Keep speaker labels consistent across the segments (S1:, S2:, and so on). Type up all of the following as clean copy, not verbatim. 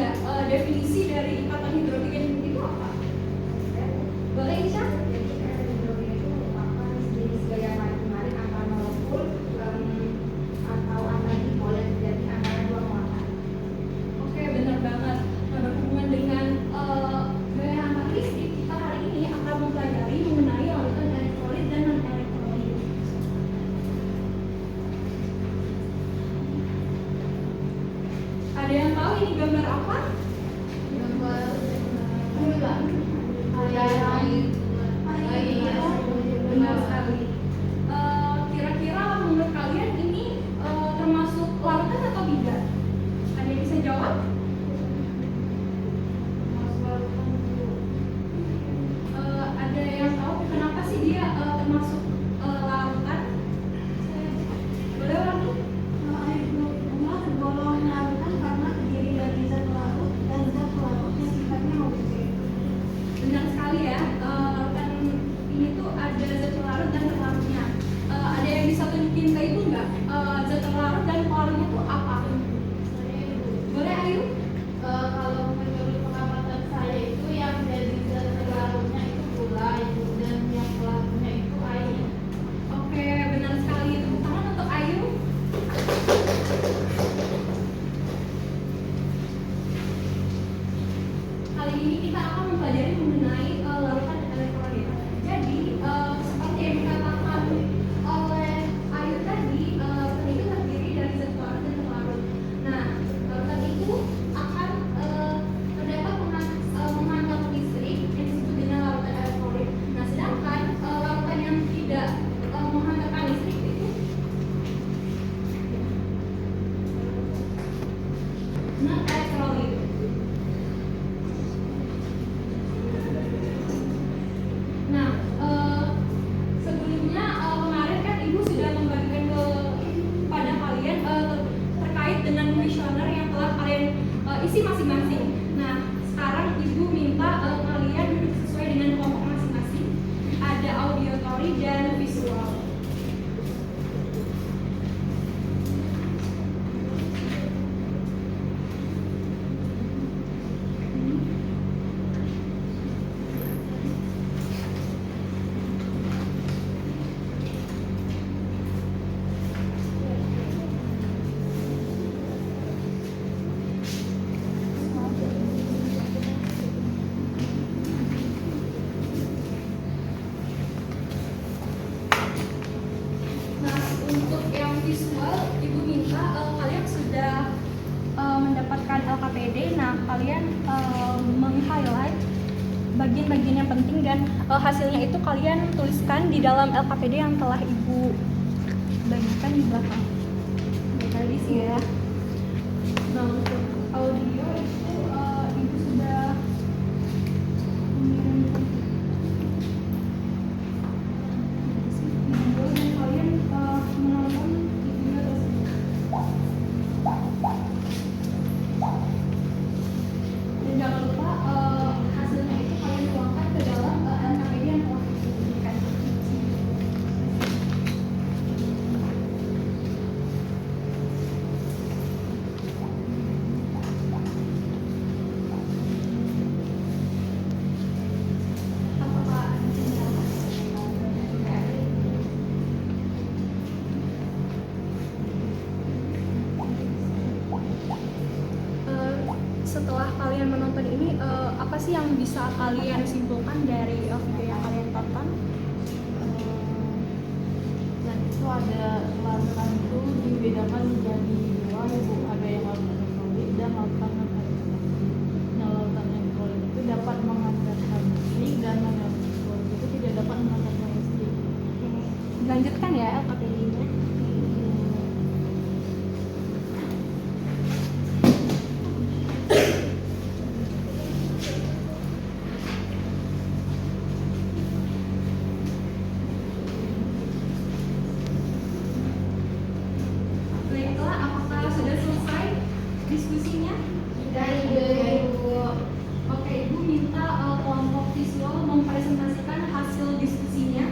S1: nggak definisi dari ikatan hidrogen itu apa? Boleh Isya?
S2: Jadi ikatan hidrogen itu merupakan jenis gaya tarik-menarik antara molekul atau antar dipol yang terjadi antara dua muatan.
S1: Oke, benar banget. Nah, berhubungan dengan gaya hantar listrik, kita hari ini akan mempelajari mengenai larutan elektrolit dan non elektrolit. Ada yang tahu ini gambar apa?
S2: Gambar bulan.
S1: Benar sekali. Kira-kira menurut kalian ini termasuk larutan atau tidak? Ada yang bisa jawab? Ada yang tahu kenapa sih dia termasuk larutan? Boleh orang tuh?
S2: Tergolong larutan karena terdiri dari zat larut dan zat pelarut yang sifatnya homogen.
S1: Benar sekali ya. Larutan ini tuh ada zat pelarut dan pelarutnya. Ada yang bisa tunjukin ke ibu nggak? Zat pelarut dan pelarutnya tuh apa? Boleh Ayu?
S2: Kalau menurut pengamatan saya itu yang jadi zat larutnya itu gula ibu, dan yang pelarutnya itu air.
S1: Oke, benar sekali. Tepuk tangan untuk Ayu. Kali ini kita akan mempelajari mengenai larutan elektrolit. Jadi, seperti yang dikatakan oleh Ayu tadi, larutan itu terdiri dari zat pelarut dan pelarut. Nah, larutan itu akan terdapat menghantar listrik yang disebut dengan larutan elektrolit. Nah, sedangkan larutan yang tidak menghantarkan listrik itu non elektrolit. Nah, sebelumnya kemarin kan Ibu sudah membagikan kepada kalian terkait dengan kuesioner yang telah kalian isi masing-masing. Nah, sekarang Ibu minta kalian duduk sesuai dengan kelompok masing-masing. Ada auditory dan visual. Nah, untuk yang visual, Ibu minta kalian sudah mendapatkan LKPD. Nah, kalian meng-highlight bagian-bagian yang penting dan hasilnya itu kalian tuliskan di dalam LKPD yang telah Ibu bagikan di belakang. Tadi sih ya. Nah, untuk audio itu Ibu sudah mengirimkan video dan kalian menonton video tersebut. Dan jangan lupa hasilnya itu kalian tuangkan ke dalam LKPD yang telah diberikan. Apakah ada penjelasan? Setelah kalian menonton ini, apa sih yang bisa kalian simpulkan dari video yang kalian tonton?
S2: Dan itu ada larutan itu dibedakan menjadi dua ibu, ada yang larutan elektrolit dan larutan non elektrolit. Yang larutan elektrolit itu dapat menghantarkan listrik dan non elektrolit itu tidak dapat menghantarkan listrik.
S1: Dilanjutkan ya LKPD-nya. Baiklah, apakah sudah selesai diskusinya? Oke, Ibu minta kelompok visual mempresentasikan hasil diskusinya.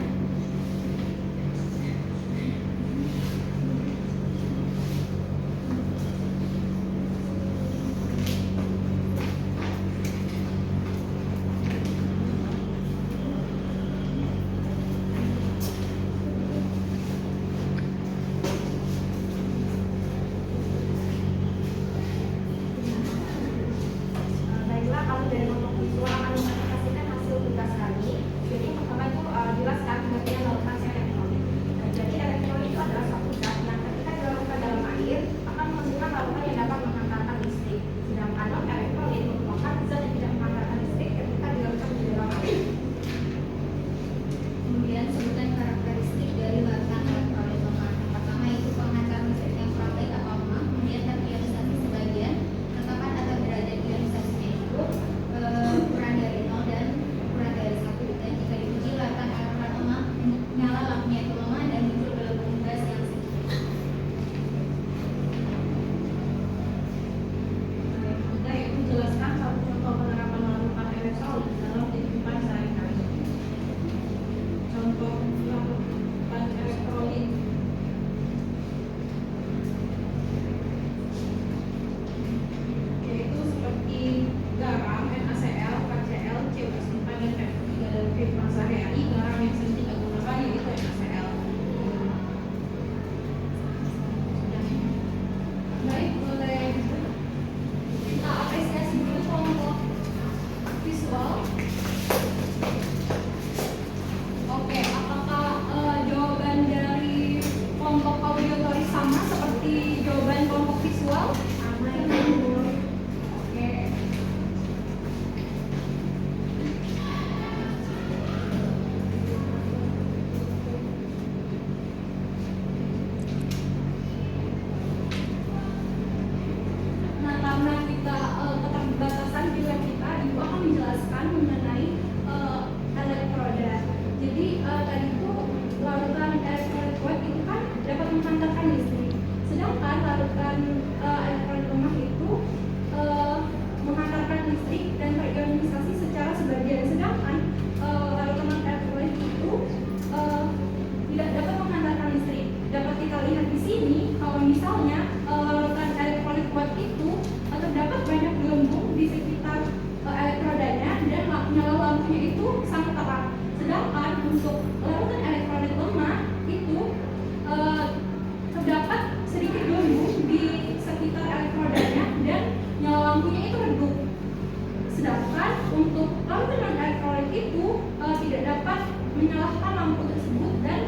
S1: menyalakan lampu tersebut dan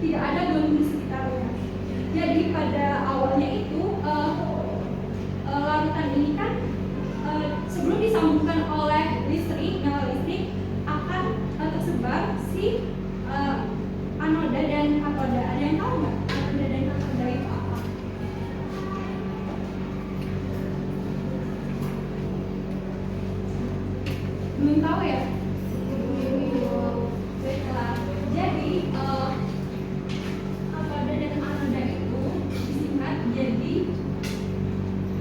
S1: tidak ada gangguan di sekitarnya. Jadi pada awalnya itu larutan ini kan sebelum disambungkan oleh listrik, nyala listrik akan tersebar si anoda dan katoda. Ada yang tahu nggak anoda dan katoda itu apa? Belum tahu ya? Baiklah. Jadi katoda dan anoda itu disingkat jadi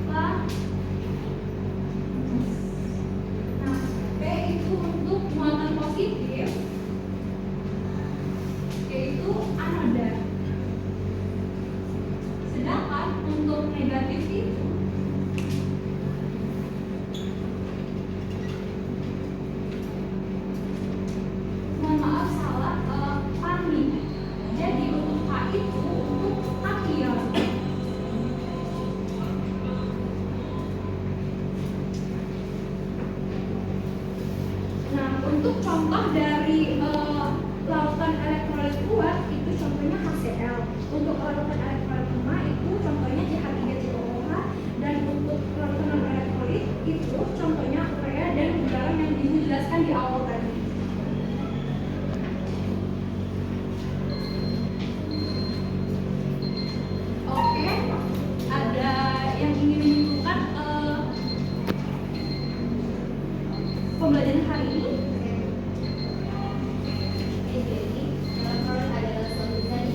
S1: Nah, P itu untuk muatan positif, yaitu anoda. Sedangkan untuk negatif itu mohon maaf salah, kami. Jadi untuk K itu untuk kation. Nah, untuk contoh dari larutan elektrolit kuat itu contohnya HCl. Untuk larutan elektrolit lemah itu contohnya CH3COOH, dan untuk larutan non elektrolit itu contohnya urea dan garam yang dijelaskan di awal tadi. Oke, ada yang ingin menyimpulkan pembelajaran hari ini?
S3: Jadi, elektrolit adalah suatu zat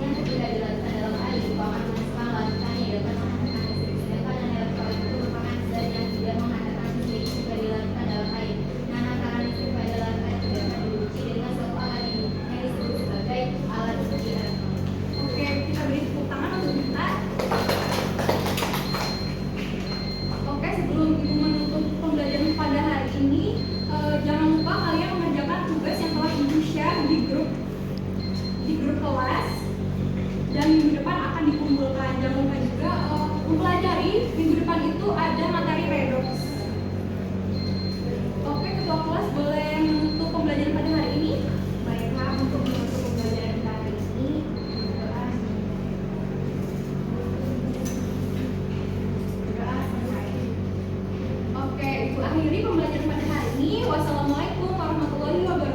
S3: yang ketika dilakukan dalam air akan menghasilkan larutan yang dapat menghantarkan listrik. Sedangkan non-elektrolit itu merupakan zat yang tidak menghantarkan listrik jika dilakukan dalam air. Nah, hantaran listrik pada larutan itu dapat diuji dengan suatu alat ini yang disebut sebagai alat uji elektrolit.
S1: Oke, kita beri tepuk tangan untuk kita. Oke, sebelum Ibu menutup pembelajaran pada hari ini, jangan lupa kalian mengerjakan tugas yang telah Ibu share di grup kelas, dan minggu depan akan dikumpulkan. Jangan lupa juga mempelajari minggu depan itu ada materi redox. Oke, ketua kelas boleh menutup pembelajaran pada hari ini.
S3: Baiklah, untuk menutup pembelajaran kali ini, berdoa selesai.
S1: Oke, Ibu akhiri pembelajaran pada hari ini. Wassalamualaikum warahmatullahi wabarakatuh.